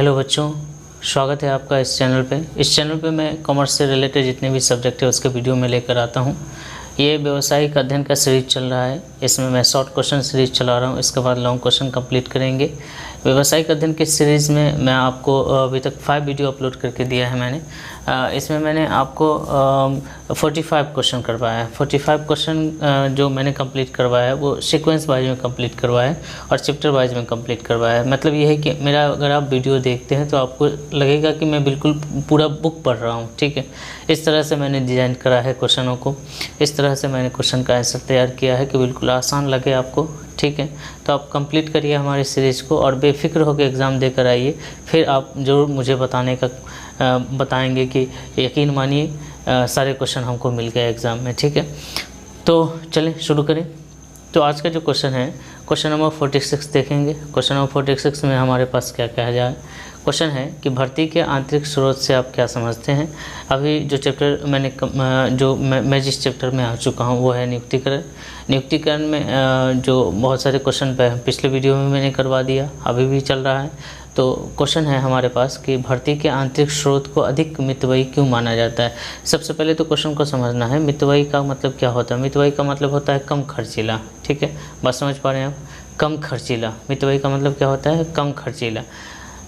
Hello बच्चों, स्वागत है आपका इस चैनल पे। इस चैनल पे मैं कॉमर्स से रिलेटेड जितने भी सब्जेक्ट है उसके वीडियो में लेकर आता हूँ। ये व्यावसायिक अध्ययन का सीरीज चल रहा है, इसमें मैं शॉर्ट क्वेश्चन सीरीज चला रहा हूँ, इसके बाद लॉन्ग क्वेश्चन कंप्लीट करेंगे। व्यावसायिक अध्ययन की सीरीज़ में मैं आपको अभी तक 5 वीडियो अपलोड करके दिया है मैंने। इसमें मैंने आपको 45 क्वेश्चन करवाया है। 45 क्वेश्चन जो मैंने कंप्लीट करवाया है वो सीक्वेंस वाइज में कंप्लीट करवाया है और चैप्टर वाइज में कंप्लीट करवाया है। मतलब ये है कि मेरा अगर आप वीडियो देखते हैं तो आपको लगेगा कि मैं बिल्कुल पूरा बुक पढ़ रहा हूँ, ठीक है। इस तरह से मैंने डिज़ाइन करा है क्वेश्चनों को, इस तरह से मैंने क्वेश्चन का आंसर तैयार किया है कि बिल्कुल आसान लगे आपको, ठीक है। तो आप कंप्लीट करिए हमारी सीरीज़ को और बेफिक्र होकर एग्ज़ाम देकर आइए, फिर आप ज़रूर मुझे बताएंगे कि यकीन मानिए सारे क्वेश्चन हमको मिल गए एग्ज़ाम में, ठीक है। तो चलें शुरू करें। तो आज का जो क्वेश्चन है, क्वेश्चन नंबर 46 देखेंगे। क्वेश्चन नंबर 46 में हमारे पास क्या कहा जाए। क्वेश्चन है कि भर्ती के आंतरिक स्रोत से आप क्या समझते हैं। अभी जो चैप्टर मैं जिस चैप्टर में आ चुका हूँ वो है नियुक्तिकरण। नियुक्तिकरण में जो बहुत सारे क्वेश्चन पिछले वीडियो में मैंने करवा दिया, अभी भी चल रहा है। तो क्वेश्चन है हमारे पास कि भर्ती के आंतरिक स्रोत को अधिक मितव्ययी क्यों माना जाता है। सबसे पहले तो क्वेश्चन को समझना है, मितव्ययी का मतलब क्या होता है। मितव्ययी का मतलब होता है कम खर्चीला, ठीक है। बात समझ पा रहे हैं आप, कम खर्चीला। मितव्ययी का मतलब क्या होता है, कम खर्चीला।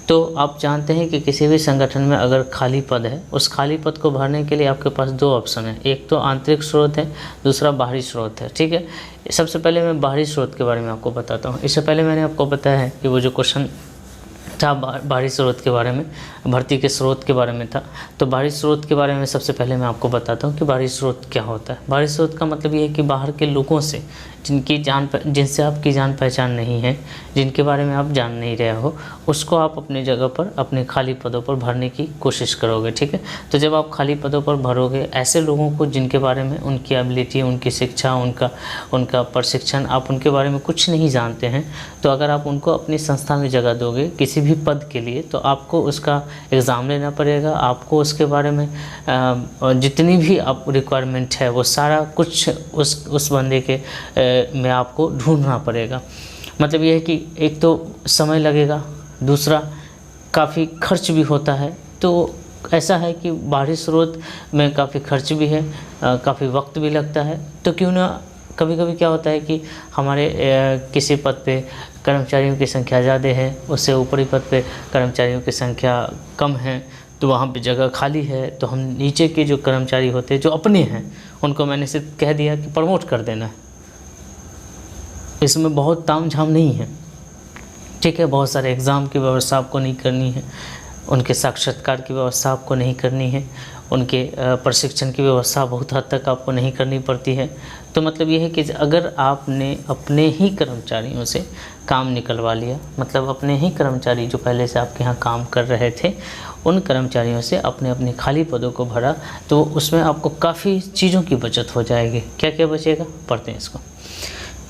तो आप जानते हैं कि किसी भी संगठन में अगर खाली पद है, उस खाली पद को भरने के लिए आपके पास 2 ऑप्शन है। एक तो आंतरिक स्रोत है, दूसरा बाहरी स्रोत है, ठीक है। सबसे पहले मैं बाहरी स्रोत के बारे में आपको बताता हूँ। इससे पहले मैंने आपको बताया है कि वो जो क्वेश्चन था बाहरी स्रोत के बारे में, भर्ती के स्रोत के बारे में था। तो बाहरी स्रोत के बारे में सबसे पहले मैं आपको बताता हूँ कि बाहरी स्रोत क्या होता है। बाहरी स्रोत का मतलब ये है कि बाहर के लोगों से जिनसे आपकी जान पहचान नहीं है, जिनके बारे में आप जान नहीं रहे हो, उसको आप अपनी जगह पर अपने खाली पदों पर भरने की कोशिश करोगे, ठीक है। तो जब आप खाली पदों पर भरोगे ऐसे लोगों को जिनके बारे में, उनकी एबिलिटी, उनकी शिक्षा, उनका प्रशिक्षण, आप उनके बारे में कुछ नहीं जानते हैं, तो अगर आप उनको अपनी संस्था में जगह दोगे किसी भी पद के लिए, तो आपको उसका एग्ज़ाम लेना पड़ेगा। आपको उसके बारे में जितनी भी आप रिक्वायरमेंट है वो सारा कुछ उस बंदे के में आपको ढूंढना पड़ेगा। मतलब ये है कि एक तो समय लगेगा, दूसरा काफ़ी खर्च भी होता है। तो ऐसा है कि बाहरी स्रोत में काफ़ी खर्च भी है, काफ़ी वक्त भी लगता है। तो क्यों ना, कभी कभी क्या होता है कि हमारे किसी पद पे कर्मचारियों की संख्या ज़्यादा है, उससे ऊपरी पद पे कर्मचारियों की संख्या कम है, तो वहाँ पे जगह खाली है। तो हम नीचे के जो कर्मचारी होते हैं, जो अपने हैं, उनको मैंने सिर्फ कह दिया कि प्रमोट कर देना है। इसमें बहुत तामझाम नहीं है, ठीक है। बहुत सारे एग्ज़ाम की व्यवस्था आपको नहीं करनी है, उनके साक्षात्कार की व्यवस्था आपको नहीं करनी है, उनके प्रशिक्षण की व्यवस्था बहुत हद तक आपको नहीं करनी पड़ती है। तो मतलब ये है कि अगर आपने अपने ही कर्मचारियों से काम निकलवा लिया, मतलब अपने ही कर्मचारी जो पहले से आपके यहाँ काम कर रहे थे, उन कर्मचारियों से अपने खाली पदों को भरा, तो उसमें आपको काफ़ी चीज़ों की बचत हो जाएगी। क्या क्या बचेगा, पढ़ते हैं इसको।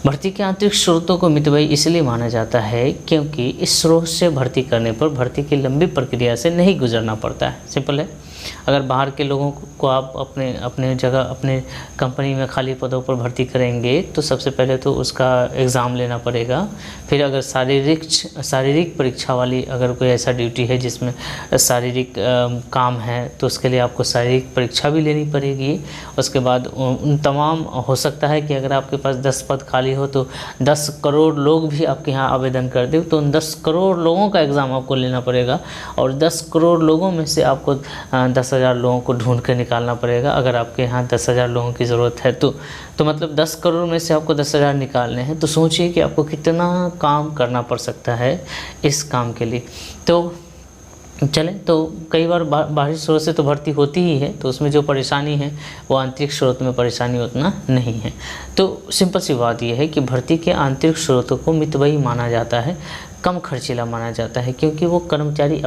भर्ती के आंतरिक स्रोतों को मितव्ययी इसलिए माना जाता है क्योंकि इस स्रोत से भर्ती करने पर भर्ती की लंबी प्रक्रिया से नहीं गुजरना पड़ता है। सिंपल है। अगर बाहर के लोगों को आप अपने जगह, अपने कंपनी में खाली पदों पर भर्ती करेंगे तो सबसे पहले तो उसका एग्ज़ाम लेना पड़ेगा। फिर अगर शारीरिक परीक्षा वाली अगर कोई ऐसा ड्यूटी है जिसमें शारीरिक काम है, तो उसके लिए आपको शारीरिक परीक्षा भी लेनी पड़ेगी। उसके बाद उन तमाम, हो सकता है कि अगर आपके पास 10 पद खाली हो तो 10 करोड़ लोग भी आपके यहाँ आवेदन कर दें, तो उन 10 करोड़ लोगों का एग्ज़ाम आपको लेना पड़ेगा और 10 करोड़ लोगों में से आपको 10,000 लोगों को ढूंढ कर निकालना पड़ेगा। अगर आपके यहाँ 10,000 लोगों की ज़रूरत है तो मतलब 10 करोड़ में से आपको 10,000 निकालने हैं। तो सोचिए कि आपको कितना काम करना पड़ सकता है इस काम के लिए। तो चलें, तो कई बार बाहरी स्रोत से तो भर्ती होती ही है, तो उसमें जो परेशानी है वो आंतरिक स्रोत में परेशानी उतना नहीं है। तो सिंपल सी बात यह है कि भर्ती के आंतरिक स्रोतों को मितव्ययी माना जाता है, कम खर्चीला माना जाता है, क्योंकि वो कर्मचारी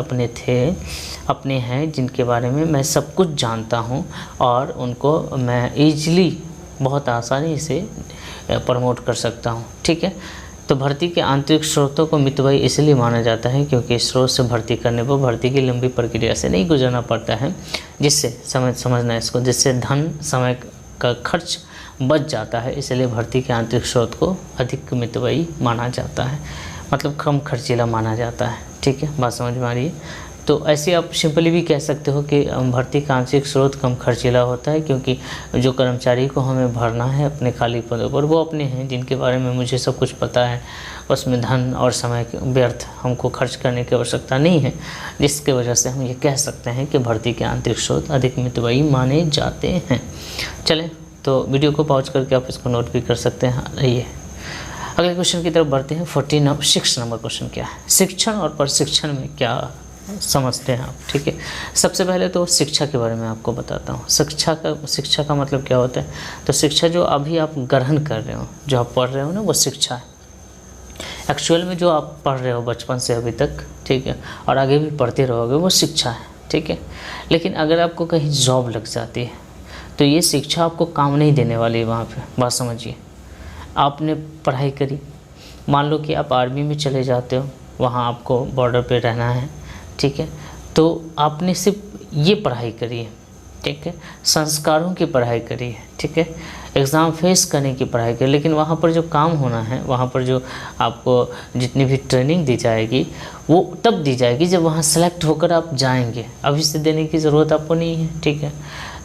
अपने हैं जिनके बारे में मैं सब कुछ जानता हूँ और उनको मैं ईजिली, बहुत आसानी से प्रमोट कर सकता हूँ, ठीक है। तो भर्ती के आंतरिक स्रोतों को मितव्ययी इसलिए माना जाता है क्योंकि इस स्रोत से भर्ती करने पर भर्ती की लंबी प्रक्रिया से नहीं गुजरना पड़ता है, जिससे समझना इसको, जिससे धन, समय का खर्च बच जाता है। इसलिए भर्ती के आंतरिक स्रोत को अधिक मितव्ययी माना जाता है। मतलब कम खर्चीला माना जाता है। ठीक है, बात समझ में आ रही है। तो ऐसे आप सिंपली भी कह सकते हो कि भर्ती का आंशिक स्रोत कम खर्चीला होता है, क्योंकि जो कर्मचारी को हमें भरना है अपने खाली पदों पर वो अपने हैं जिनके बारे में मुझे सब कुछ पता है, उसमें धन और समय व्यर्थ हमको खर्च करने की आवश्यकता नहीं है, जिसके वजह से हम ये कह सकते हैं कि भर्ती के आंतरिक स्रोत अधिक मितव्ययी माने जाते हैं। चलें, तो वीडियो को पॉज करके आप इसको नोट भी कर सकते हैं। आइए अगले क्वेश्चन की तरफ बढ़ते हैं। 6 नंबर क्वेश्चन क्या है, शिक्षण और प्रशिक्षण में क्या समझते हैं आप। ठीक है, सबसे पहले तो शिक्षा के बारे में आपको बताता हूँ। शिक्षा का मतलब क्या होता है। तो शिक्षा जो अभी आप ग्रहण कर रहे हो, जो आप पढ़ रहे हो ना, वो शिक्षा है। एक्चुअल में जो आप पढ़ रहे हो बचपन से अभी तक, ठीक है, और आगे भी पढ़ते रहोगे, वो शिक्षा है। ठीक है, लेकिन अगर आपको कहीं जॉब लग जाती है तो ये शिक्षा आपको काम नहीं देने वाली है। वहाँ पे बात समझिए, आपने पढ़ाई करी, मान लो कि आप आर्मी में चले जाते हो, वहाँ आपको बॉर्डर पे रहना है। ठीक है, तो आपने सिर्फ ये पढ़ाई करी है। ठीक है, संस्कारों की पढ़ाई करी है। ठीक है, एग्ज़ाम फेस करने की पढ़ाई करी, लेकिन वहाँ पर जो काम होना है, वहाँ पर जो आपको जितनी भी ट्रेनिंग दी जाएगी वो तब दी जाएगी जब वहाँ सेलेक्ट होकर आप जाएंगे। अभी से देने की ज़रूरत आपको नहीं है। ठीक है,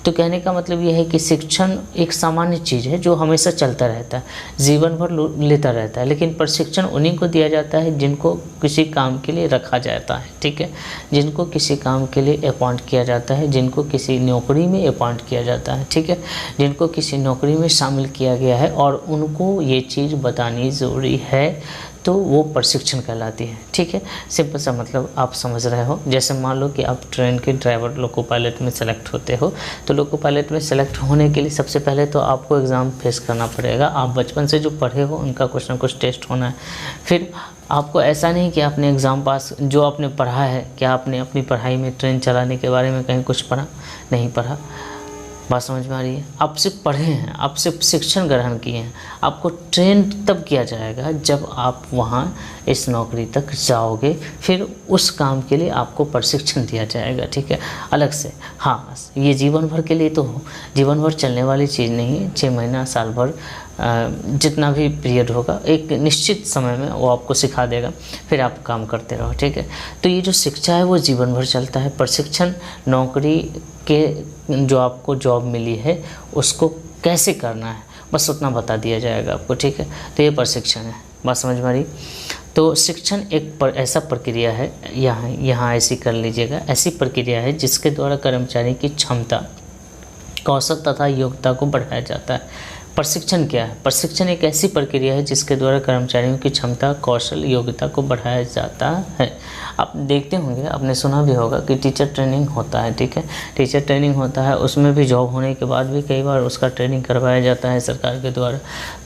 तो कहने का मतलब ये है कि शिक्षण एक सामान्य चीज़ है जो हमेशा चलता रहता है, जीवन भर लेता रहता है, लेकिन प्रशिक्षण उन्हीं को दिया जाता है जिनको किसी काम के लिए रखा जाता है। ठीक है, जिनको किसी काम के लिए अपॉइंट किया जाता है, जिनको किसी नौकरी में अपॉइंट किया जाता है। ठीक है, जिनको किसी नौकरी में शामिल किया गया है और उनको ये चीज़ बतानी ज़रूरी है, तो वो प्रशिक्षण कहलाती है। ठीक है, सिंपल सा मतलब आप समझ रहे हो। जैसे मान लो कि आप ट्रेन के ड्राइवर लोको पायलट में सेलेक्ट होते हो, तो लोको पायलट में सेलेक्ट होने के लिए सबसे पहले तो आपको एग्ज़ाम फेस करना पड़ेगा। आप बचपन से जो पढ़े हो उनका कुछ ना कुछ टेस्ट होना है। फिर आपको ऐसा नहीं कि आपने एग्ज़ाम पास, जो आपने पढ़ा है, क्या आपने अपनी पढ़ाई में ट्रेन चलाने के बारे में कहीं कुछ पढ़ा? नहीं पढ़ा। बात समझ में आ रही है। आप सिर्फ पढ़े हैं, आप सिर्फ शिक्षण ग्रहण किए हैं। आपको ट्रेन तब किया जाएगा जब आप वहाँ इस नौकरी तक जाओगे, फिर उस काम के लिए आपको प्रशिक्षण दिया जाएगा। ठीक है, अलग से। हाँ, ये जीवन भर के लिए तो हो, जीवन भर चलने वाली चीज़ नहीं है। 6 महीना, साल भर, जितना भी पीरियड होगा, एक निश्चित समय में वो आपको सिखा देगा, फिर आप काम करते रहो। ठीक है, तो ये जो शिक्षा है वो जीवन भर चलता है। प्रशिक्षण नौकरी के जो आपको जॉब मिली है उसको कैसे करना है, बस उतना बता दिया जाएगा आपको। ठीक है, तो ये प्रशिक्षण है। बात समझ में आ रही। तो शिक्षण एक ऐसा प्रक्रिया है, यहाँ ऐसी कर लीजिएगा, ऐसी प्रक्रिया है जिसके द्वारा कर्मचारी की क्षमता, कौशल तथा योग्यता को बढ़ाया जाता है। प्रशिक्षण क्या है? प्रशिक्षण एक ऐसी प्रक्रिया है जिसके द्वारा कर्मचारियों की क्षमता, कौशल, योग्यता को बढ़ाया जाता है। आप देखते होंगे, आपने सुना भी होगा कि टीचर ट्रेनिंग होता है। ठीक है, टीचर ट्रेनिंग होता है, उसमें भी जॉब होने के बाद भी कई बार उसका ट्रेनिंग करवाया जाता है सरकार के द्वारा।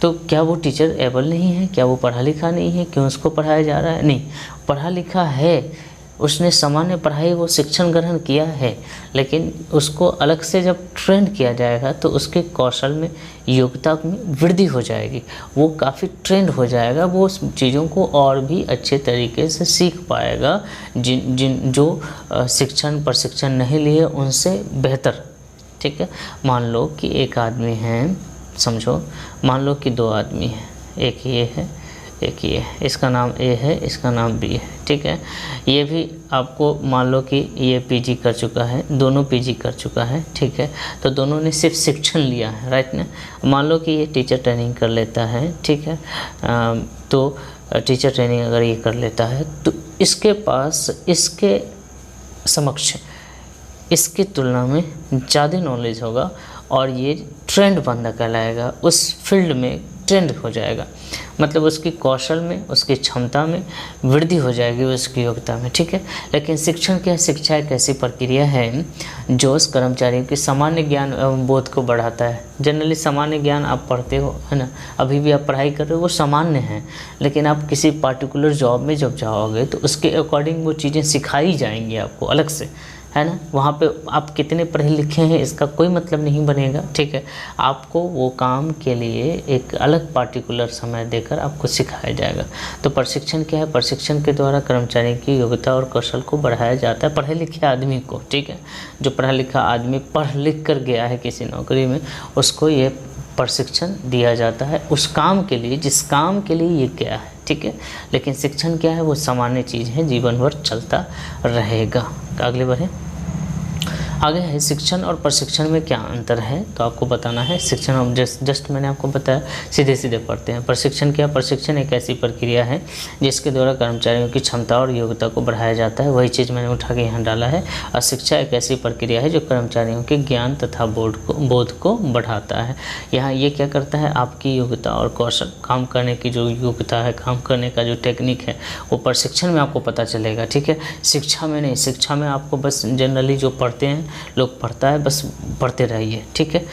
तो क्या वो टीचर एबल नहीं है? क्या वो पढ़ा लिखा नहीं है? क्यों उसको पढ़ाया जा रहा है? नहीं, पढ़ा लिखा है, उसने सामान्य पढ़ाई, वो शिक्षण ग्रहण किया है, लेकिन उसको अलग से जब ट्रेंड किया जाएगा तो उसके कौशल में, योग्यता में वृद्धि हो जाएगी। वो काफ़ी ट्रेंड हो जाएगा, वो उस चीज़ों को और भी अच्छे तरीके से सीख पाएगा जो शिक्षण प्रशिक्षण नहीं लिए उनसे बेहतर। ठीक है, मान लो कि एक आदमी है, समझो, मान लो कि 2 आदमी हैं, एक ये है, एक ये है, इसका नाम ए है, इसका नाम बी है। ठीक है, ये भी आपको मान लो कि ये पीजी कर चुका है, दोनों पीजी कर चुका है। ठीक है, तो दोनों ने सिर्फ शिक्षण लिया है, राइट ना। मान लो कि ये टीचर ट्रेनिंग कर लेता है। ठीक है, तो टीचर ट्रेनिंग अगर ये कर लेता है तो इसके पास, इसके समक्ष, इसकी तुलना में ज़्यादा नॉलेज होगा और ये ट्रेंड बंदा कहलाएगा, उस फील्ड में ट्रेंड हो जाएगा। मतलब उसकी कौशल में, उसकी क्षमता में वृद्धि हो जाएगी, उसकी योग्यता में। ठीक है, लेकिन शिक्षण क्या है? शिक्षा एक ऐसी प्रक्रिया है जो उस कर्मचारी के सामान्य ज्ञान एवं बोध को बढ़ाता है। जनरली सामान्य ज्ञान आप पढ़ते हो, है ना, अभी भी आप पढ़ाई कर रहे हो, वो सामान्य है, लेकिन आप किसी पार्टिकुलर जॉब में जब जाओगे तो उसके अकॉर्डिंग वो चीज़ें सिखाई जाएंगी आपको अलग से, है ना। वहाँ पे आप कितने पढ़े लिखे हैं इसका कोई मतलब नहीं बनेगा। ठीक है, आपको वो काम के लिए एक अलग पार्टिकुलर समय देकर आपको सिखाया जाएगा। तो प्रशिक्षण क्या है? प्रशिक्षण के द्वारा कर्मचारी की योग्यता और कौशल को बढ़ाया जाता है, पढ़े लिखे आदमी को। ठीक है, जो पढ़ा लिखा आदमी पढ़ लिख कर गया है किसी नौकरी में, उसको ये प्रशिक्षण दिया जाता है उस काम के लिए जिस काम के लिए ये गया है। ठीक है। लेकिन शिक्षण क्या है, वो सामान्य चीज़ है, जीवन भर चलता रहेगा। अगले बढ़े, आगे है शिक्षण और प्रशिक्षण में क्या अंतर है, तो आपको बताना है। शिक्षण और जस्ट मैंने आपको बताया, सीधे सीधे पढ़ते हैं। प्रशिक्षण क्या, प्रशिक्षण एक ऐसी प्रक्रिया है जिसके द्वारा कर्मचारियों की क्षमता और योग्यता को बढ़ाया जाता है, वही चीज़ मैंने उठा के यहाँ डाला है। और शिक्षा एक ऐसी प्रक्रिया है जो कर्मचारियों के ज्ञान तथा बोध को बढ़ाता है। यहाँ ये क्या करता है, आपकी योग्यता और कौशल, काम करने की जो योग्यता है, काम करने का जो टेक्निक है, वो प्रशिक्षण में आपको पता चलेगा, ठीक है। शिक्षा में नहीं, शिक्षा में आपको बस जनरली जो पढ़ते हैं लोग, पढ़ता है बस पढ़ते रहिए, ठीक है।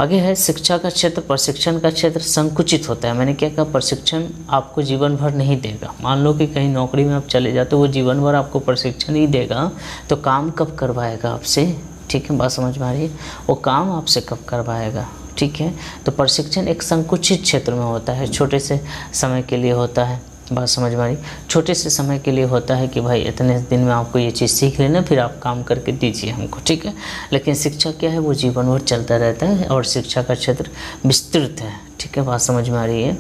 आगे है शिक्षा का क्षेत्र, प्रशिक्षण का क्षेत्र संकुचित होता है। मैंने क्या कहा, प्रशिक्षण आपको जीवन भर नहीं देगा। मान लो कि कहीं नौकरी में आप चले जाते हो, वो जीवन भर आपको प्रशिक्षण ही देगा, तो काम कब करवाएगा आपसे, ठीक है, बात समझ में आ रही है, वो काम आपसे कब करवाएगा, ठीक है। तो प्रशिक्षण एक संकुचित क्षेत्र में होता है, छोटे से समय के लिए होता है, बात समझ में आ रही, छोटे से समय के लिए होता है कि भाई इतने दिन में आपको ये चीज़ सीख लेना, फिर आप काम करके दीजिए हमको, ठीक है। लेकिन शिक्षा क्या है, वो जीवन भर चलता रहता है और शिक्षा का क्षेत्र विस्तृत है, ठीक है, बात समझ में आ रही है।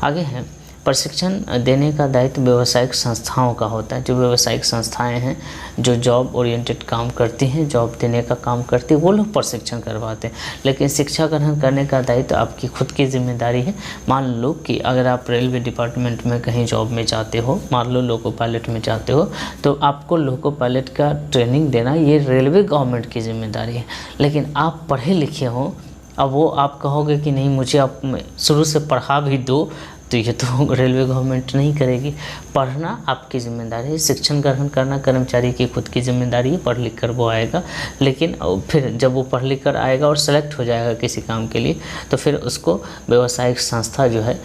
आगे है प्रशिक्षण देने का दायित्व व्यावसायिक संस्थाओं का होता है। जो व्यावसायिक संस्थाएं हैं जो जॉब ओरिएंटेड काम करती हैं, जॉब देने का काम करती है, वो लोग प्रशिक्षण करवाते हैं। लेकिन शिक्षा ग्रहण करने का दायित्व आपकी खुद की जिम्मेदारी है। मान लो कि अगर आप रेलवे डिपार्टमेंट में कहीं जॉब में जाते हो, मान लो लोको पायलट में जाते हो, तो आपको लोको पायलट का ट्रेनिंग देना ये रेलवे गवर्नमेंट की जिम्मेदारी है। लेकिन आप पढ़े लिखे हो, अब वो आप कहोगे कि नहीं मुझे आप शुरू से पढ़ा भी दो, तो ये तो रेलवे गवर्नमेंट नहीं करेगी। पढ़ना आपकी जिम्मेदारी है, शिक्षण ग्रहण करना कर्मचारी की खुद की जिम्मेदारी है। पढ़ लिख कर वो आएगा, लेकिन फिर जब वो पढ़ लिख कर आएगा और सेलेक्ट हो जाएगा किसी काम के लिए, तो फिर उसको व्यावसायिक संस्था जो है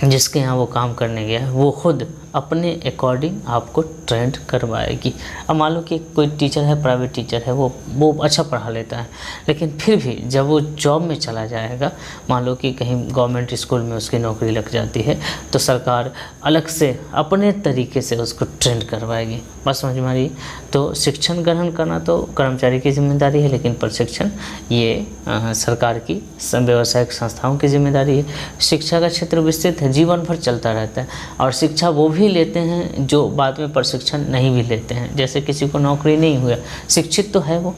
जिसके यहाँ वो काम करने गया है, वो खुद अपने अकॉर्डिंग आपको ट्रेंड करवाएगी। अब मान लो कि कोई टीचर है, प्राइवेट टीचर है, वो अच्छा पढ़ा लेता है, लेकिन फिर भी जब वो जॉब में चला जाएगा, मान लो कि कहीं गवर्नमेंट स्कूल में उसकी नौकरी लग जाती है, तो सरकार अलग से अपने तरीके से उसको ट्रेंड करवाएगी। बस समझ में आ रही। तो शिक्षण ग्रहण करना तो कर्मचारी की जिम्मेदारी है, लेकिन प्रशिक्षण ये सरकार की व्यावसायिक संस्थाओं की जिम्मेदारी है। शिक्षा का क्षेत्र विस्तृत है, जीवन भर चलता रहता है, और शिक्षा वो भी लेते हैं जो बाद में प्रशिक्षण नहीं भी लेते हैं। जैसे किसी को नौकरी नहीं हुआ, शिक्षित तो है वो,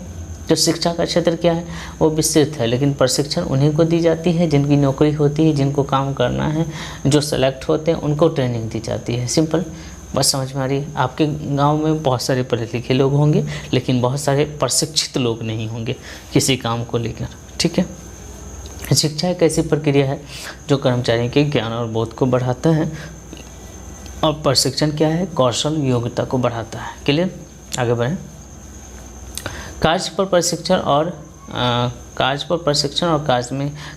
जो शिक्षा का क्षेत्र क्या है वो विस्तृत है, लेकिन प्रशिक्षण उन्हीं को दी जाती है जिनकी नौकरी होती है, जिनको काम करना है, जो सेलेक्ट होते हैं उनको ट्रेनिंग दी जाती है। सिंपल, बस समझ में आ रही है। आपके गांव में बहुत सारे पढ़े लिखे लोग होंगे, लेकिन बहुत सारे प्रशिक्षित लोग नहीं होंगे किसी काम को लेकर, ठीक है। शिक्षा एक ऐसी प्रक्रिया है जो कर्मचारी के ज्ञान और बोध को बढ़ाता है, और प्रशिक्षण क्या है, कौशल योग्यता को बढ़ाता है। क्लियर, आगे बढ़ें। कार्य पर प्रशिक्षण और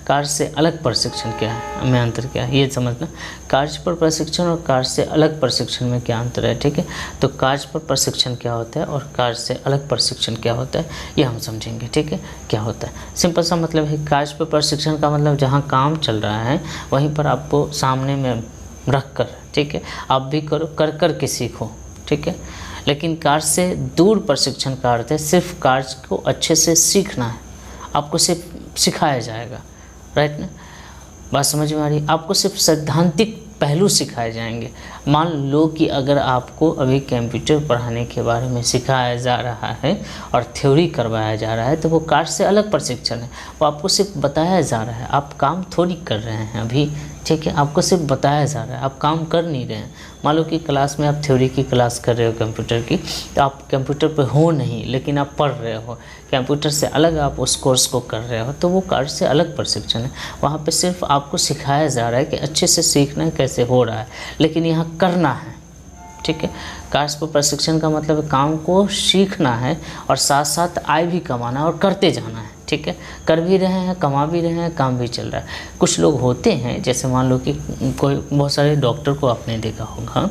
कार्य से अलग प्रशिक्षण क्या है, में अंतर क्या है, ये समझना। कार्य पर प्रशिक्षण और कार्य से अलग प्रशिक्षण में क्या अंतर है, ठीक है। तो कार्य पर प्रशिक्षण क्या होता है और कार्य से अलग प्रशिक्षण क्या होता है, ये हम समझेंगे, ठीक है। क्या होता है, सिंपल सा मतलब है, कार्य पर प्रशिक्षण का मतलब जहाँ काम चल रहा है वहीं पर आपको सामने में रख कर, ठीक है, आप भी करो, कर के सीखो, ठीक है। लेकिन कार्य से दूर प्रशिक्षण का अर्थ है सिर्फ कार्य को अच्छे से सीखना है, आपको सिर्फ सिखाया जाएगा, राइट ना, बात समझ में आ रही। आपको सिर्फ सैद्धांतिक पहलू सिखाए जाएंगे। मान लो कि अगर आपको अभी कंप्यूटर पढ़ाने के बारे में सिखाया जा रहा है और थ्योरी करवाया जा रहा है, तो वो कार्य से अलग प्रशिक्षण है, वो आपको सिर्फ बताया जा रहा है, आप काम थोड़ी कर रहे हैं अभी, ठीक है, आपको सिर्फ बताया जा रहा है, आप काम कर नहीं रहे हैं। मान लो कि क्लास में आप थ्योरी की क्लास कर रहे हो कंप्यूटर की, तो आप कंप्यूटर पे हो नहीं, लेकिन आप पढ़ रहे हो, कंप्यूटर से अलग आप उस कोर्स को कर रहे हो, तो वो कार्य से अलग प्रशिक्षण है। वहाँ पे सिर्फ आपको सिखाया जा रहा है कि अच्छे से सीखना है, कैसे हो रहा है, लेकिन यहाँ करना है, ठीक है। कार्य पर प्रशिक्षण का मतलब काम को सीखना है और साथ साथ आय भी कमाना है और करते जाना है, ठीक है। कर भी रहे हैं, कमा भी रहे हैं, काम भी चल रहा है। कुछ लोग होते हैं, जैसे मान लो कि कोई, बहुत सारे डॉक्टर को आपने देखा होगा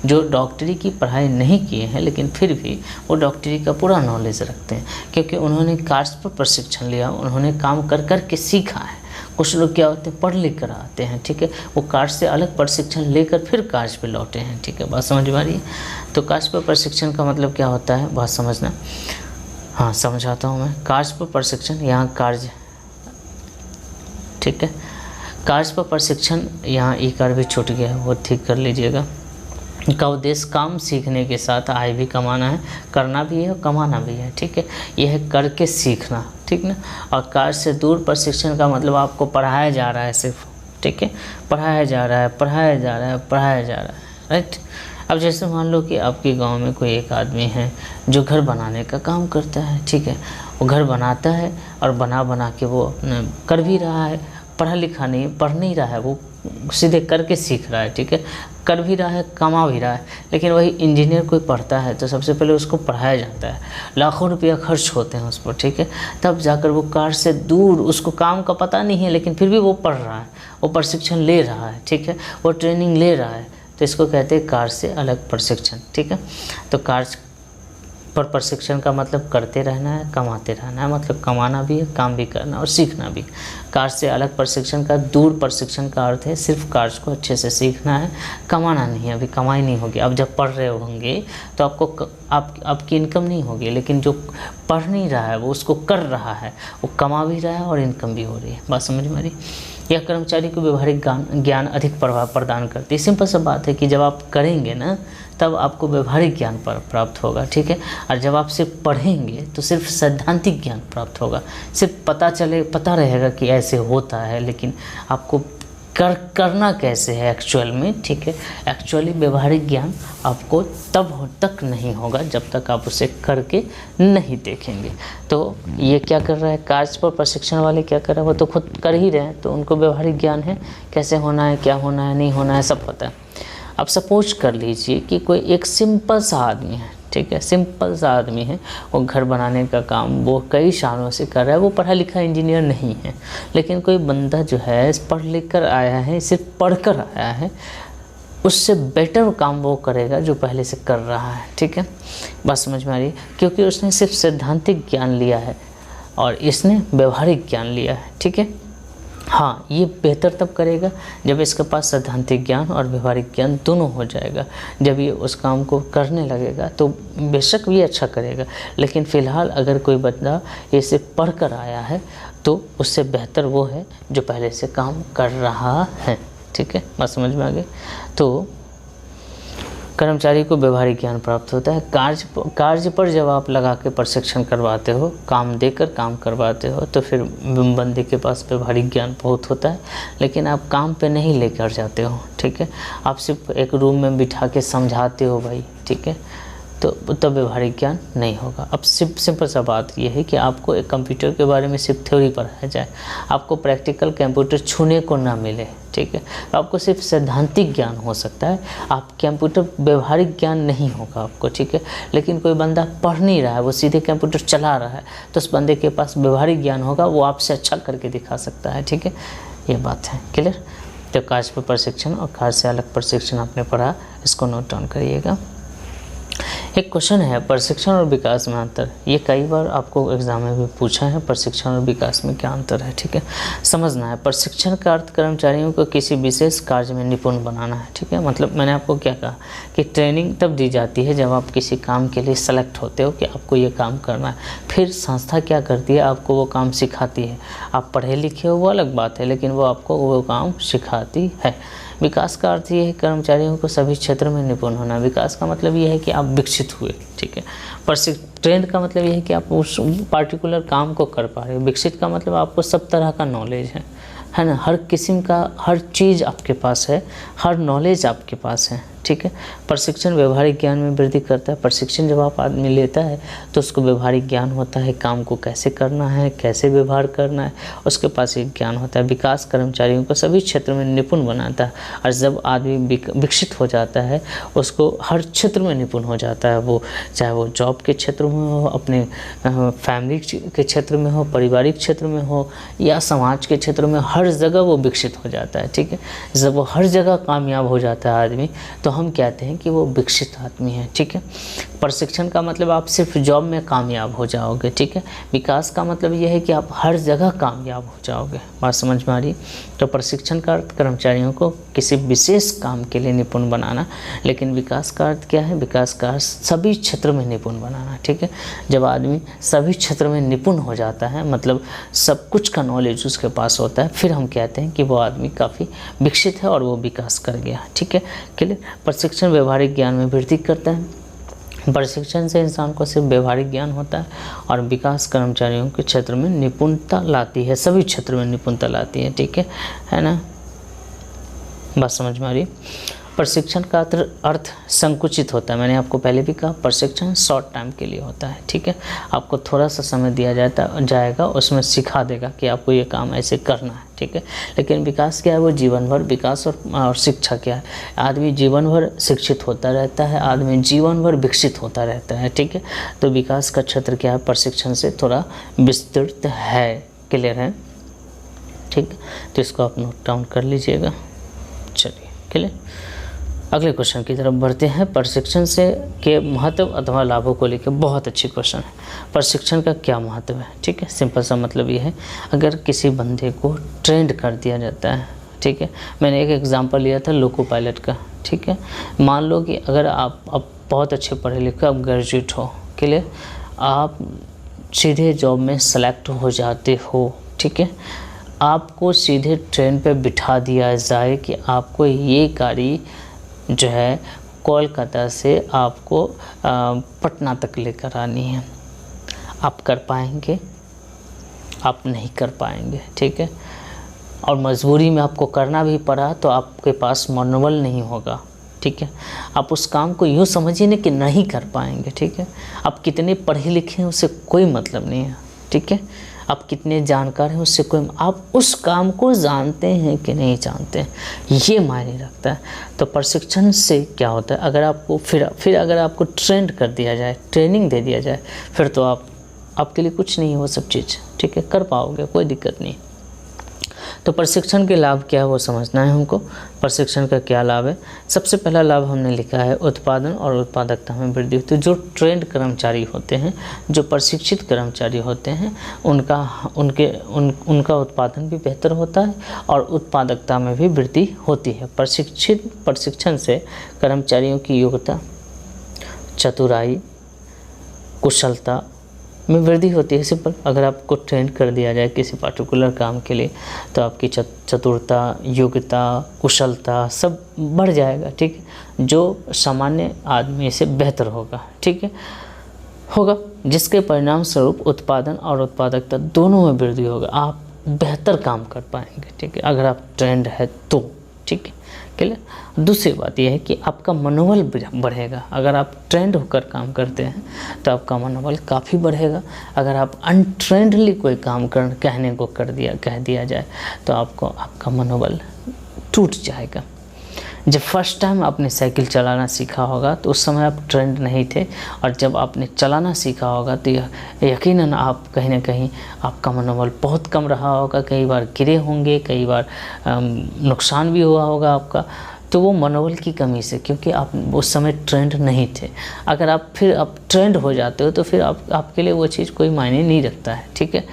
जो डॉक्टरी की पढ़ाई नहीं किए हैं, लेकिन फिर भी वो डॉक्टरी का पूरा नॉलेज रखते हैं, क्योंकि उन्होंने कार्य पर प्रशिक्षण लिया, उन्होंने काम कर के सीखा है। कुछ लोग क्या होते हैं, पढ़ लिख कर आते हैं, ठीक है, वो कार्य से अलग प्रशिक्षण लेकर फिर कार्य पे लौटे हैं, ठीक है, बात समझ में आ रही है। तो कार्य पर प्रशिक्षण का मतलब क्या होता है, बात समझना। हाँ, समझाता हूँ मैं। कार्य पर प्रशिक्षण, यहाँ कार्य, ठीक है, कार्य पर प्रशिक्षण, यहाँ ई कार भी छूट गया है, वो ठीक कर लीजिएगा। का उद्देश्य काम सीखने के साथ आय भी कमाना है, करना भी है और कमाना भी है, ठीक है। यह है करके सीखना, ठीक ना। और कार्य से दूर प्रशिक्षण का मतलब आपको पढ़ाया जा रहा है सिर्फ, ठीक है, पढ़ाया जा रहा है, पढ़ाया जा रहा है, पढ़ाया जा रहा है, राइट। अब जैसे मान लो कि आपके गांव में कोई एक आदमी है जो घर बनाने का काम करता है, ठीक है। वो घर बनाता है और बना बना के वो अपने कर भी रहा है, पढ़ा लिखा नहीं, पढ़ नहीं रहा है, वो सीधे करके सीख रहा है, ठीक है। कर भी रहा है, कमा भी रहा है। लेकिन वही इंजीनियर कोई पढ़ता है तो सबसे पहले उसको पढ़ाया जाता है, लाखों रुपया खर्च होते हैं उस पर, ठीक है। तब जाकर वो कार्य से दूर, उसको काम का पता नहीं है लेकिन फिर भी वो पढ़ रहा है, वो प्रशिक्षण ले रहा है, ठीक है, वो ट्रेनिंग ले रहा है। तो इसको कहते हैं कार्य से अलग प्रशिक्षण, ठीक है। तो कार्य पर प्रशिक्षण का मतलब करते रहना है, कमाते रहना है, मतलब कमाना भी है, काम भी करना और सीखना भी। कार्य से अलग प्रशिक्षण का दूर प्रशिक्षण का अर्थ है सिर्फ कार्य को अच्छे से सीखना है, कमाना नहीं है। अभी कमाई नहीं होगी, अब जब पढ़ रहे होंगे तो आपको आपकी इनकम नहीं होगी, लेकिन जो पढ़ नहीं रहा है वो उसको कर रहा है, वो कमा भी रहा है और इनकम भी हो रही है। बात समझ में आ रही। यह कर्मचारी को व्यवहारिक ज्ञान अधिक प्रभाव प्रदान करती है। सिंपल सा बात है कि जब आप करेंगे ना तब आपको व्यवहारिक ज्ञान प्राप्त होगा, ठीक है। और जब आप सिर्फ पढ़ेंगे तो सिर्फ सैद्धांतिक ज्ञान प्राप्त होगा, सिर्फ पता रहेगा कि ऐसे होता है, लेकिन आपको करना कैसे है एक्चुअल में, ठीक है। एक्चुअली व्यवहारिक ज्ञान आपको तक नहीं होगा जब तक आप उसे करके नहीं देखेंगे। तो ये क्या कर रहा है, कार्य पर प्रशिक्षण वाले क्या कर रहे हैं, वो तो खुद कर ही रहे हैं, तो उनको व्यवहारिक ज्ञान है, कैसे होना है, क्या होना है, नहीं होना है, सब पता है। अब सपोज कर लीजिए कि कोई एक सिंपल सा आदमी है, ठीक है, सिंपल सा आदमी है, वो घर बनाने का काम वो कई सालों से कर रहा है, वो पढ़ा लिखा इंजीनियर नहीं है। लेकिन कोई बंदा जो है पढ़ लिख कर आया है, सिर्फ पढ़ कर आया है, उससे बेटर काम वो करेगा जो पहले से कर रहा है, ठीक है। बात समझ में आ रही है, क्योंकि उसने सिर्फ सैद्धांतिक ज्ञान लिया है और इसने व्यवहारिक ज्ञान लिया है, ठीक है। हाँ, ये बेहतर तब करेगा जब इसके पास सैद्धांतिक ज्ञान और व्यवहारिक ज्ञान दोनों हो जाएगा। जब ये उस काम को करने लगेगा तो बेशक भी अच्छा करेगा, लेकिन फ़िलहाल अगर कोई बंदा ये सिर्फ पढ़ कर आया है तो उससे बेहतर वो है जो पहले से काम कर रहा है, ठीक है। बात समझ में आ गई। तो कर्मचारी को व्यवहारिक ज्ञान प्राप्त होता है। कार्य पर जब आप लगा के प्रशिक्षण करवाते हो, काम देकर काम करवाते हो, तो फिर बंदे के पास व्यवहारिक ज्ञान बहुत होता है, लेकिन आप काम पे नहीं लेकर जाते हो, ठीक है। आप सिर्फ एक रूम में बिठा के समझाते हो भाई, ठीक है, तो तब व्यवहारिक ज्ञान नहीं होगा। अब सिंपल सा बात यह है कि आपको एक कंप्यूटर के बारे में सिर्फ थ्योरी पढ़ाया जाए, आपको प्रैक्टिकल कंप्यूटर छूने को ना मिले, ठीक है। आपको सिर्फ सैद्धांतिक ज्ञान हो सकता है, आप कंप्यूटर व्यवहारिक ज्ञान नहीं होगा आपको, ठीक है। लेकिन कोई बंदा पढ़ नहीं रहा है, वो सीधे कंप्यूटर चला रहा है, तो उस बंदे के पास व्यवहारिक ज्ञान होगा, वो आपसे अच्छा करके दिखा सकता है, ठीक है। ये बात है, क्लियर। तो कार्य पर प्रशिक्षण और कार्य से अलग प्रशिक्षण आपने पढ़ा, इसको नोट डाउन करिएगा। एक क्वेश्चन है, प्रशिक्षण और विकास में अंतर। ये कई बार आपको एग्जाम में भी पूछा है, प्रशिक्षण और विकास में क्या अंतर है, ठीक है, समझना है। प्रशिक्षण का अर्थ कर्मचारियों को किसी विशेष कार्य में निपुण बनाना है, ठीक है। मतलब मैंने आपको क्या कहा कि ट्रेनिंग तब दी जाती है जब आप किसी काम के लिए सेलेक्ट होते हो कि आपको ये काम करना है। फिर संस्था क्या करती है, आपको वो काम सिखाती है। आप पढ़े लिखे हो वो अलग बात है, लेकिन वो आपको वो काम सिखाती है। विकास का अर्थ ये है कर्मचारियों को सभी क्षेत्र में निपुण होना। विकास का मतलब ये है कि आप विकसित हुए, ठीक है। ट्रेंड का मतलब ये है कि आप उस पार्टिकुलर काम को कर पा रहे हो। विकसित का मतलब आपको सब तरह का नॉलेज है ना, हर किस्म का हर चीज़ आपके पास है, हर नॉलेज आपके पास है, ठीक है। प्रशिक्षण व्यवहारिक ज्ञान में वृद्धि करता है। प्रशिक्षण जब आप आदमी लेता है तो उसको व्यवहारिक ज्ञान होता है, काम को कैसे करना है, कैसे व्यवहार करना है, उसके पास एक ज्ञान होता है। विकास कर्मचारियों को सभी क्षेत्र में निपुण बनाता है, और जब आदमी विकसित हो जाता है उसको हर क्षेत्र में निपुण हो जाता है, वो चाहे वो जॉब के क्षेत्र में हो, अपने फैमिली के क्षेत्र में हो, पारिवारिक क्षेत्र में हो, या समाज के क्षेत्र में, हर जगह वो विकसित हो जाता है, ठीक है। जब वो हर जगह कामयाब हो जाता है आदमी, तो हम कहते हैं कि वो विकसित आदमी है। ठीक है, प्रशिक्षण का मतलब आप सिर्फ जॉब में कामयाब हो जाओगे। ठीक है, विकास का मतलब ये है कि आप हर जगह कामयाब हो जाओगे। बात समझ में आ रही? तो प्रशिक्षण का अर्थ कर्मचारियों को किसी विशेष काम के लिए निपुण बनाना, लेकिन विकास का अर्थ क्या है? विकास का अर्थ सभी क्षेत्र में निपुण बनाना। ठीक है, जब आदमी सभी क्षेत्र में निपुण हो जाता है, मतलब सब कुछ का नॉलेज उसके पास होता है, फिर हम कहते हैं कि वो आदमी काफ़ी विकसित है और वो विकास कर गया। ठीक है, क्लियर? प्रशिक्षण व्यवहारिक ज्ञान में वृद्धि करता है। प्रशिक्षण से इंसान को सिर्फ व्यवहारिक ज्ञान होता है, और विकास कर्मचारियों के क्षेत्र में निपुणता लाती है, सभी क्षेत्र में निपुणता लाती है। ठीक है ना? बात समझ में आ रही? प्रशिक्षण का अर्थ संकुचित होता है। मैंने आपको पहले भी कहा, प्रशिक्षण शॉर्ट टाइम के लिए होता है। ठीक है, आपको थोड़ा सा समय दिया जाएगा, उसमें सिखा देगा कि आपको ये काम ऐसे करना है। ठीक है, लेकिन विकास क्या है? वो जीवन भर विकास और शिक्षा क्या है? आदमी जीवन भर शिक्षित होता रहता है, आदमी जीवन भर विकसित होता रहता है। ठीक है, तो विकास का क्षेत्र क्या है? प्रशिक्षण से थोड़ा विस्तृत है। क्लियर है? ठीक, तो इसको आप नोट डाउन कर लीजिएगा। चलिए, क्लियर? अगले क्वेश्चन की तरफ बढ़ते हैं। प्रशिक्षण से के महत्व अथवा लाभों को लेकर बहुत अच्छी क्वेश्चन है। प्रशिक्षण का क्या महत्व है? ठीक है, सिंपल सा मतलब ये है, अगर किसी बंदे को ट्रेंड कर दिया जाता है, ठीक है, मैंने एक एग्जांपल लिया था लोको पायलट का। ठीक है, मान लो कि अगर आप बहुत अच्छे पढ़े लिखे, आप ग्रेजुएट हो, क्लियर, आप सीधे जॉब में सेलेक्ट हो जाते हो। ठीक है, आपको सीधे ट्रेन पे बिठा दिया जाए कि आपको ये गाड़ी जो है कोलकाता से आपको पटना तक लेकर आनी है, आप कर पाएंगे? आप नहीं कर पाएंगे। ठीक है, और मजबूरी में आपको करना भी पड़ा तो आपके पास मनोबल नहीं होगा। ठीक है, आप उस काम को यूँ समझिए ना कि नहीं कर पाएंगे। ठीक है, आप कितने पढ़े लिखे हैं उससे कोई मतलब नहीं है। ठीक है, आप कितने जानकार हैं उससे कोई, आप उस काम को जानते हैं कि नहीं जानते हैं, ये मायने रखता है। तो प्रशिक्षण से क्या होता है? अगर आपको फिर अगर आपको ट्रेंड कर दिया जाए, ट्रेनिंग दे दिया जाए, फिर तो आपके लिए कुछ नहीं है वो सब चीज़। ठीक है, कर पाओगे, कोई दिक्कत नहीं। तो प्रशिक्षण के लाभ क्या है वो समझना है हमको। प्रशिक्षण का क्या लाभ है? सबसे पहला लाभ हमने लिखा है उत्पादन और उत्पादकता में वृद्धि होती है। जो ट्रेंड कर्मचारी होते हैं, जो प्रशिक्षित कर्मचारी होते हैं, उनका उत्पादन भी बेहतर होता है और उत्पादकता में भी वृद्धि होती है। प्रशिक्षण से कर्मचारियों की योग्यता, चतुराई, कुशलता में वृद्धि होती है। सिंपल, अगर आपको ट्रेंड कर दिया जाए किसी पार्टिकुलर काम के लिए तो आपकी चतुरता, योग्यता, कुशलता सब बढ़ जाएगा। ठीक है, जो सामान्य आदमी से बेहतर होगा। ठीक है, होगा, जिसके परिणाम स्वरूप उत्पादन और उत्पादकता दोनों में वृद्धि होगा। आप बेहतर काम कर पाएंगे। ठीक है, अगर आप ट्रेंड है तो। ठीक है, क्लियर? दूसरी बात यह है कि आपका मनोबल बढ़ेगा। अगर आप ट्रेंड होकर काम करते हैं तो आपका मनोबल काफ़ी बढ़ेगा। अगर आप अनट्रेंडली कोई काम कह दिया जाए तो आपका मनोबल टूट जाएगा। जब फर्स्ट टाइम आपने साइकिल चलाना सीखा होगा तो उस समय आप ट्रेंड नहीं थे, और जब आपने चलाना सीखा होगा तो यकीनन आप कहीं ना कहीं आपका मनोबल बहुत कम रहा होगा। कई बार गिरे होंगे, कई बार नुकसान भी हुआ होगा आपका। तो वो मनोबल की कमी से, क्योंकि आप उस समय ट्रेंड नहीं थे। अगर आप ट्रेंड हो जाते हो तो फिर आपके लिए वो चीज़ कोई मायने नहीं रखता है। ठीक है,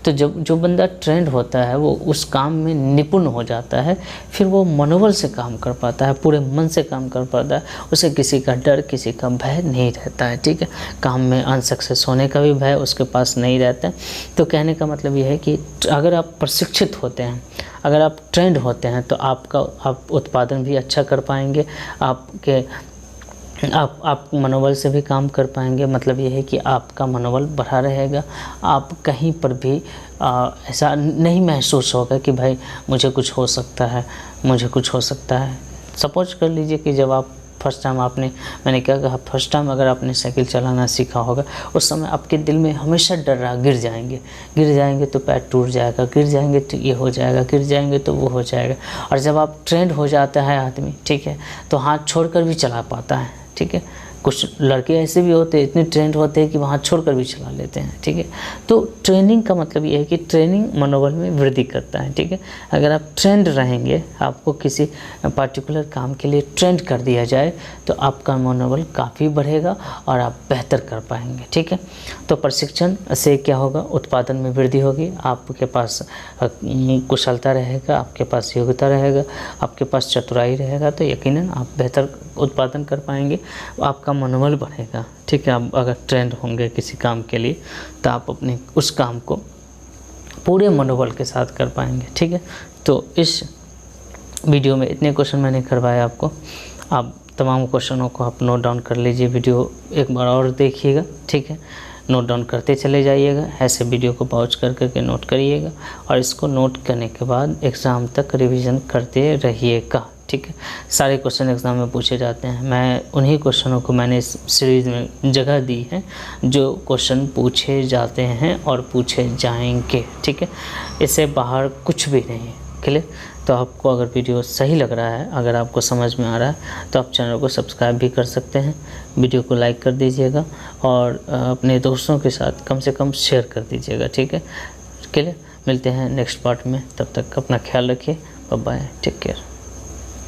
तो जो बंदा ट्रेंड होता है वो उस काम में निपुण हो जाता है, फिर वो मनोबल से काम कर पाता है, पूरे मन से काम कर पाता है। उसे किसी का डर, किसी का भय नहीं रहता है। ठीक है, काम में अनसक्सेस होने का भी भय उसके पास नहीं रहता है। तो कहने का मतलब ये है कि अगर आप प्रशिक्षित होते हैं, अगर आप ट्रेंड होते हैं तो आप उत्पादन भी अच्छा कर पाएंगे, आप मनोबल से भी काम कर पाएंगे। मतलब ये है कि आपका मनोबल बढ़ा रहेगा। आप कहीं पर भी ऐसा नहीं महसूस होगा कि भाई मुझे कुछ हो सकता है, सपोज कर लीजिए कि जब आप फर्स्ट टाइम मैंने क्या कहा, फर्स्ट टाइम अगर आपने साइकिल चलाना सीखा होगा, उस समय आपके दिल में हमेशा डर रहा, गिर जाएंगे तो पैर टूट जाएगा, गिर जाएंगे तो ये हो जाएगा, गिर जाएंगे तो वो हो जाएगा। और जब आप ट्रेंड हो जाता है आदमी, ठीक है, तो हाथ छोड़कर भी चला पाता है। ठीक है, कुछ लड़के ऐसे भी होते हैं, इतने ट्रेंड होते हैं कि वहाँ छोड़कर भी चला लेते हैं, ठीक है। तो ट्रेनिंग का मतलब ये है कि ट्रेनिंग मनोबल में वृद्धि करता है, ठीक है। अगर आप ट्रेंड रहेंगे, आपको किसी पर्टिकुलर काम के लिए ट्रेंड कर दिया जाए तो आपका मनोबल काफ़ी बढ़ेगा और आप बेहतर कर पाएंगे, ठीक है। तो प्रशिक्षण से क्या होगा, उत्पादन में वृद्धि होगी, आपके पास कुशलता रहेगा, आपके पास योग्यता रहेगा, आपके पास चतुराई रहेगा, तो यकीनन आप बेहतर उत्पादन कर पाएंगे, आपका मनोबल बढ़ेगा, ठीक है। आप अगर ट्रेंड होंगे किसी काम के लिए तो आप अपने उस काम को पूरे मनोबल के साथ कर पाएंगे, ठीक है। तो इस वीडियो में इतने क्वेश्चन मैंने करवाए आपको, आप तमाम क्वेश्चनों को आप नोट डाउन कर लीजिए, वीडियो एक बार और देखिएगा, ठीक है। नोट डाउन करते चले जाइएगा, ऐसे वीडियो को पॉज कर करके नोट करिएगा और इसको नोट करने के बाद एग्ज़ाम तक रिवीजन करते रहिएगा, ठीक है। सारे क्वेश्चन एग्ज़ाम में पूछे जाते हैं, मैं उन्हीं क्वेश्चनों को मैंने इस सीरीज़ में जगह दी है जो क्वेश्चन पूछे जाते हैं और पूछे जाएंगे, ठीक है। इससे बाहर कुछ भी नहीं है, क्लियर। तो आपको अगर वीडियो सही लग रहा है, अगर आपको समझ में आ रहा है तो आप चैनल को सब्सक्राइब भी कर सकते हैं, वीडियो को लाइक कर दीजिएगा और अपने दोस्तों के साथ कम से कम शेयर कर दीजिएगा, ठीक है। क्लियर। मिलते हैं नेक्स्ट पार्ट में, तब तक अपना ख्याल रखिए, बाय बाय, टेक केयर।